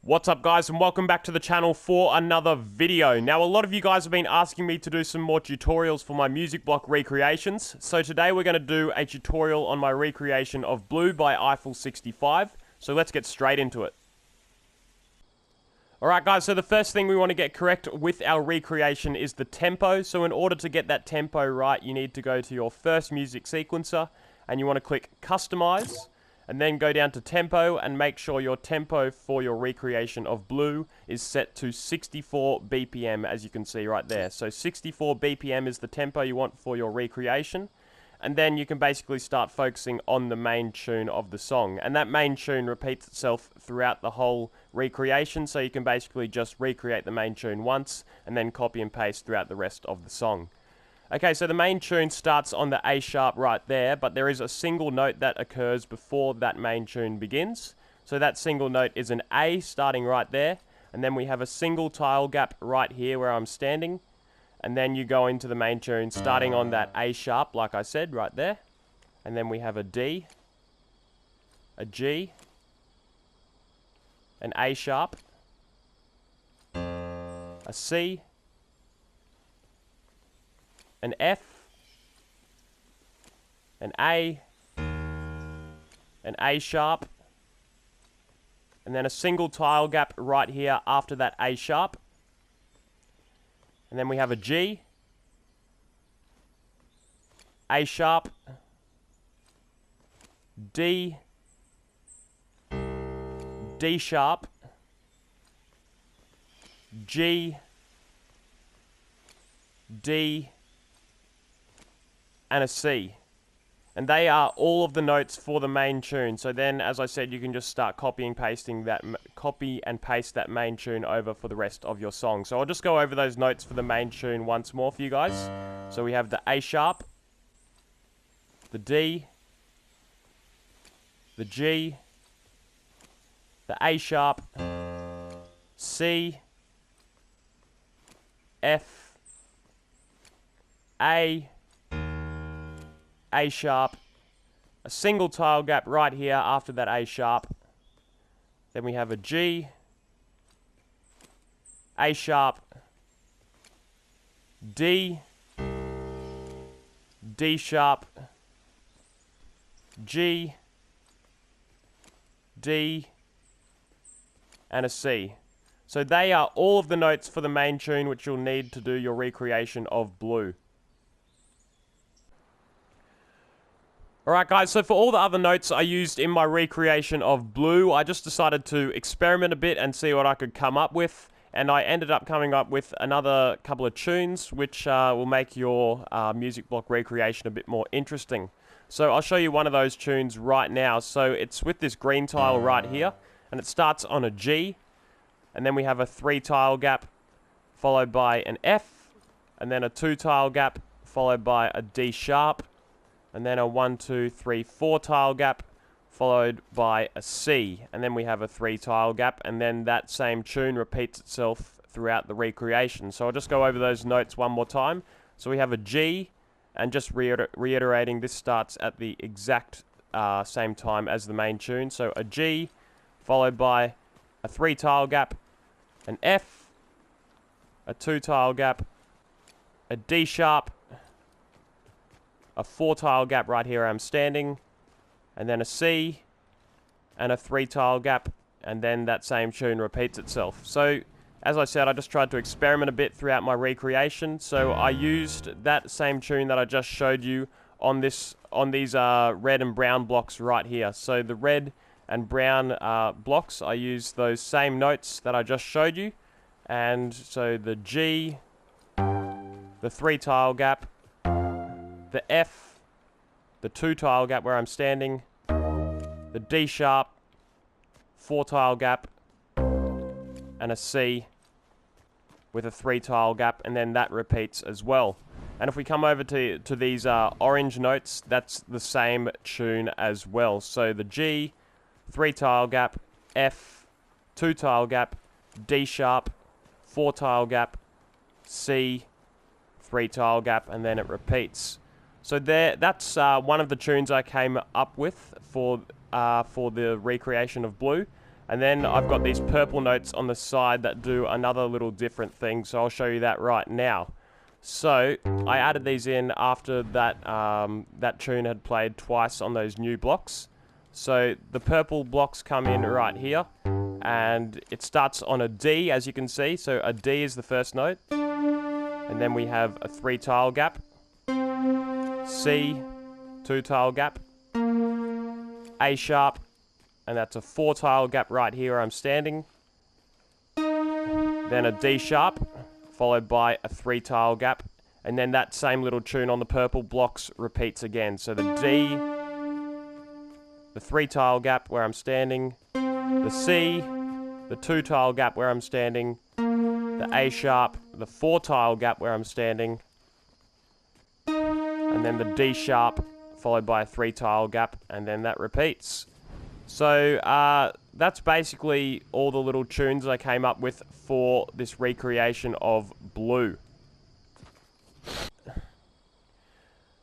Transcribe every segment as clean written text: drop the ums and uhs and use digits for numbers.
What's up guys, and welcome back to the channel for another video. Now a lot of you guys have been asking me to do some more tutorials for my music block recreations. So today we're going to do a tutorial on my recreation of Blue by Eiffel 65. So let's get straight into it. Alright guys, so the first thing we want to get correct with our recreation is the tempo. So in order to get that tempo right, you need to go to your first music sequencer and you want to click Customize. And then go down to tempo and make sure your tempo for your recreation of Blue is set to 64 BPM, as you can see right there. So 64 BPM is the tempo you want for your recreation. And then you can basically start focusing on the main tune of the song. And that main tune repeats itself throughout the whole recreation. So you can basically just recreate the main tune once and then copy and paste throughout the rest of the song. Okay, so the main tune starts on the A sharp right there, but there is a single note that occurs before that main tune begins. So that single note is an A starting right there, and then we have a single tile gap right here where I'm standing, and then you go into the main tune starting on that A sharp, like I said, right there, and then we have a D, a G, an A sharp, a C, an F, an A sharp, and then a single tile gap right here after that A sharp, and then we have a G, A sharp, D, D sharp, G, D, and a C. And they are all of the notes for the main tune. So then, as I said, you can just start copy and paste that main tune over for the rest of your song. So I'll just go over those notes for the main tune once more for you guys. So we have the A sharp, the D, the G, the A sharp, C, F, A sharp, a single tile gap right here after that A sharp. Then we have a G, A sharp, D, D sharp, G, D, and a C. So they are all of the notes for the main tune which you'll need to do your recreation of Blue. Alright guys, so for all the other notes I used in my recreation of Blue, I just decided to experiment a bit and see what I could come up with. And I ended up coming up with another couple of tunes which will make your music block recreation a bit more interesting. So I'll show you one of those tunes right now. So it's with this green tile right here, and it starts on a G, and then we have a 3 tile gap followed by an F, and then a 2 tile gap followed by a D sharp, and then a 1, 2, 3, 4 tile gap, followed by a C. And then we have a 3 tile gap, and then that same tune repeats itself throughout the recreation. So I'll just go over those notes one more time. So we have a G, and just reiterating, this starts at the exact same time as the main tune. So a G, followed by a 3 tile gap, an F, a 2 tile gap, a D sharp, a 4 tile gap right here where I'm standing, and then a C, and a 3 tile gap, and then that same tune repeats itself. So, as I said, I just tried to experiment a bit throughout my recreation. So I used that same tune that I just showed you on these red and brown blocks right here. So the red and brown blocks, I used those same notes that I just showed you. And so the G, the 3 tile gap, the F, the 2 tile gap where I'm standing, the D sharp, 4 tile gap, and a C with a 3 tile gap, and then that repeats as well. And if we come over to these orange notes, that's the same tune as well. So the G, 3 tile gap, F, 2 tile gap, D sharp, 4 tile gap, C, 3 tile gap, and then it repeats. So that's one of the tunes I came up with for the recreation of Blue. And then I've got these purple notes on the side that do another little different thing, so I'll show you that right now. So I added these in after that that tune had played twice on those new blocks. So the purple blocks come in right here, and it starts on a D, as you can see. So a D is the first note, and then we have a 3-tile gap, C, 2-tile gap, A sharp, and that's a 4-tile gap right here where I'm standing. Then a D sharp, followed by a 3-tile gap, and then that same little tune on the purple blocks repeats again. So the D, the 3-tile gap where I'm standing, the C, the 2-tile gap where I'm standing, the A sharp, the 4-tile gap where I'm standing, and then the D sharp, followed by a 3-tile gap, and then that repeats. So that's basically all the little tunes I came up with for this recreation of Blue.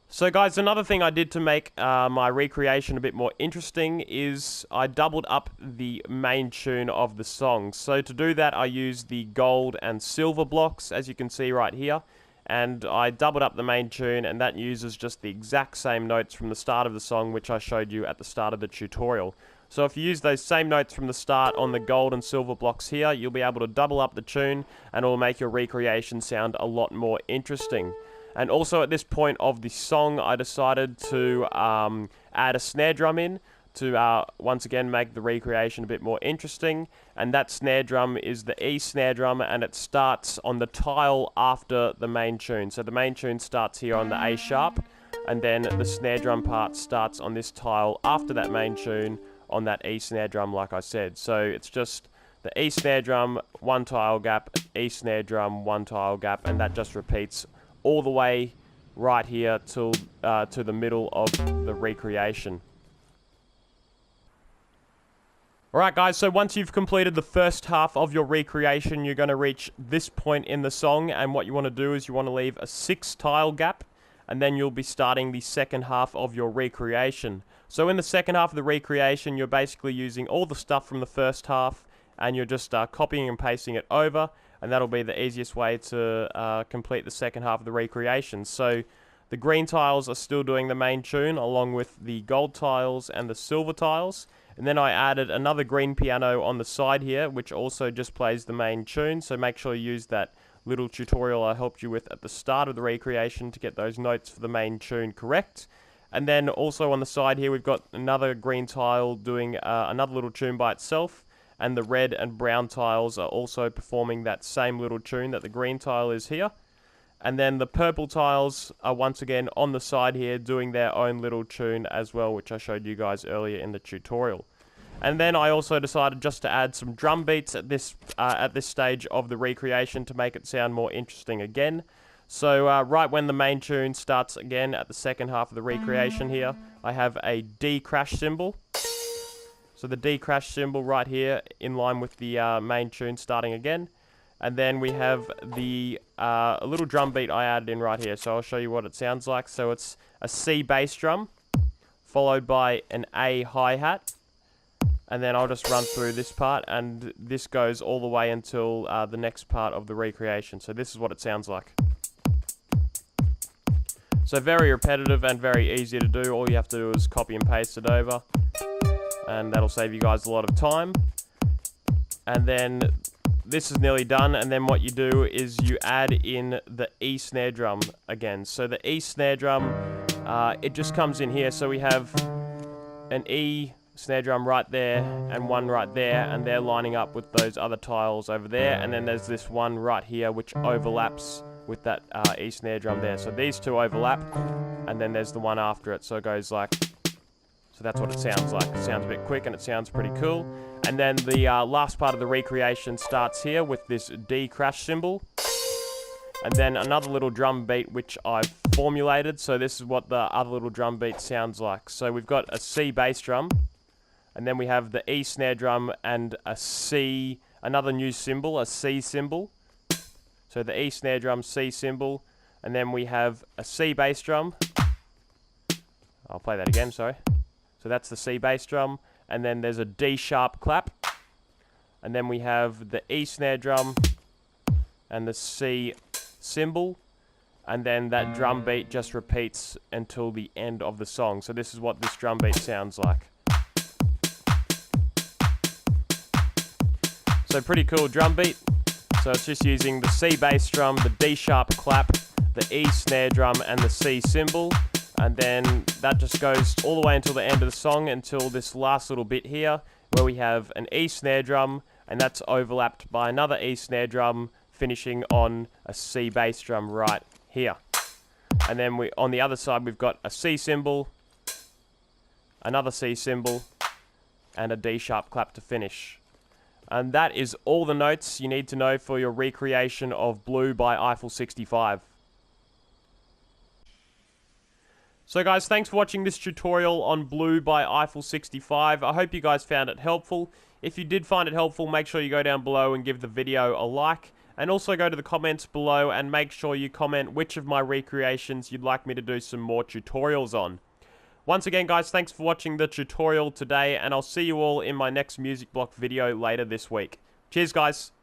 So guys, another thing I did to make my recreation a bit more interesting is I doubled up the main tune of the song. So to do that, I used the gold and silver blocks, as you can see right here. And I doubled up the main tune, and that uses just the exact same notes from the start of the song, which I showed you at the start of the tutorial. So if you use those same notes from the start on the gold and silver blocks here, you'll be able to double up the tune, and it will make your recreation sound a lot more interesting. And also at this point of the song, I decided to add a snare drum in to once again make the recreation a bit more interesting. And that snare drum is the E snare drum, and it starts on the tile after the main tune. So the main tune starts here on the A sharp, and then the snare drum part starts on this tile after that main tune on that E snare drum, like I said. So it's just the E snare drum, 1-tile gap, E snare drum, 1-tile gap, and that just repeats all the way right here till to the middle of the recreation. Alright guys, so once you've completed the first half of your recreation, you're going to reach this point in the song, and what you want to do is you want to leave a 6-tile gap, and then you'll be starting the second half of your recreation. So in the second half of the recreation, you're basically using all the stuff from the first half, and you're just copying and pasting it over, and that'll be the easiest way to complete the second half of the recreation. So the green tiles are still doing the main tune, along with the gold tiles and the silver tiles. And then I added another green piano on the side here, which also just plays the main tune. So make sure you use that little tutorial I helped you with at the start of the recreation to get those notes for the main tune correct. And then also on the side here, we've got another green tile doing another little tune by itself. And the red and brown tiles are also performing that same little tune that the green tile is here. And then the purple tiles are once again on the side here doing their own little tune as well, which I showed you guys earlier in the tutorial. And then I also decided just to add some drum beats at this stage of the recreation to make it sound more interesting again. So right when the main tune starts again at the second half of the recreation here, I have a D crash cymbal. So the D crash cymbal right here in line with the main tune starting again. And then we have the a little drum beat I added in right here. So I'll show you what it sounds like. So it's a C bass drum, followed by an A hi-hat. And then I'll just run through this part, and this goes all the way until the next part of the recreation. So this is what it sounds like. So very repetitive and very easy to do. All you have to do is copy and paste it over, and that'll save you guys a lot of time. And then this is nearly done, and then what you do is you add in the E snare drum again. So the E snare drum, it just comes in here. So we have an E snare drum right there and one right there, and they're lining up with those other tiles over there. And then there's this one right here which overlaps with that E snare drum there. So these two overlap, and then there's the one after it. So it goes like, so that's what it sounds like. It sounds a bit quick and it sounds pretty cool. And then the last part of the recreation starts here with this D crash cymbal. And then another little drum beat which I've formulated. So this is what the other little drum beat sounds like. So we've got a C bass drum, and then we have the E snare drum and a C, another new cymbal, a C cymbal. So the E snare drum, C cymbal, and then we have a C bass drum. I'll play that again, sorry. So that's the C bass drum, and then there's a D sharp clap, And then we have the E snare drum and the C cymbal. And then that drum beat just repeats until the end of the song. So this is what this drum beat sounds like. So pretty cool drum beat. So it's just using the C bass drum, the D sharp clap, the E snare drum, and the C cymbal. And then that just goes all the way until the end of the song, until this last little bit here, where we have an E snare drum, and that's overlapped by another E snare drum, finishing on a C bass drum right here. And then on the other side, we've got a C cymbal, another C cymbal, and a D sharp clap to finish. And that is all the notes you need to know for your recreation of Blue by Eiffel 65. So guys, thanks for watching this tutorial on Blue by Eiffel 65. I hope you guys found it helpful. If you did find it helpful, make sure you go down below and give the video a like. And also go to the comments below and make sure you comment which of my recreations you'd like me to do some more tutorials on. Once again guys, thanks for watching the tutorial today, and I'll see you all in my next Music Block video later this week. Cheers guys!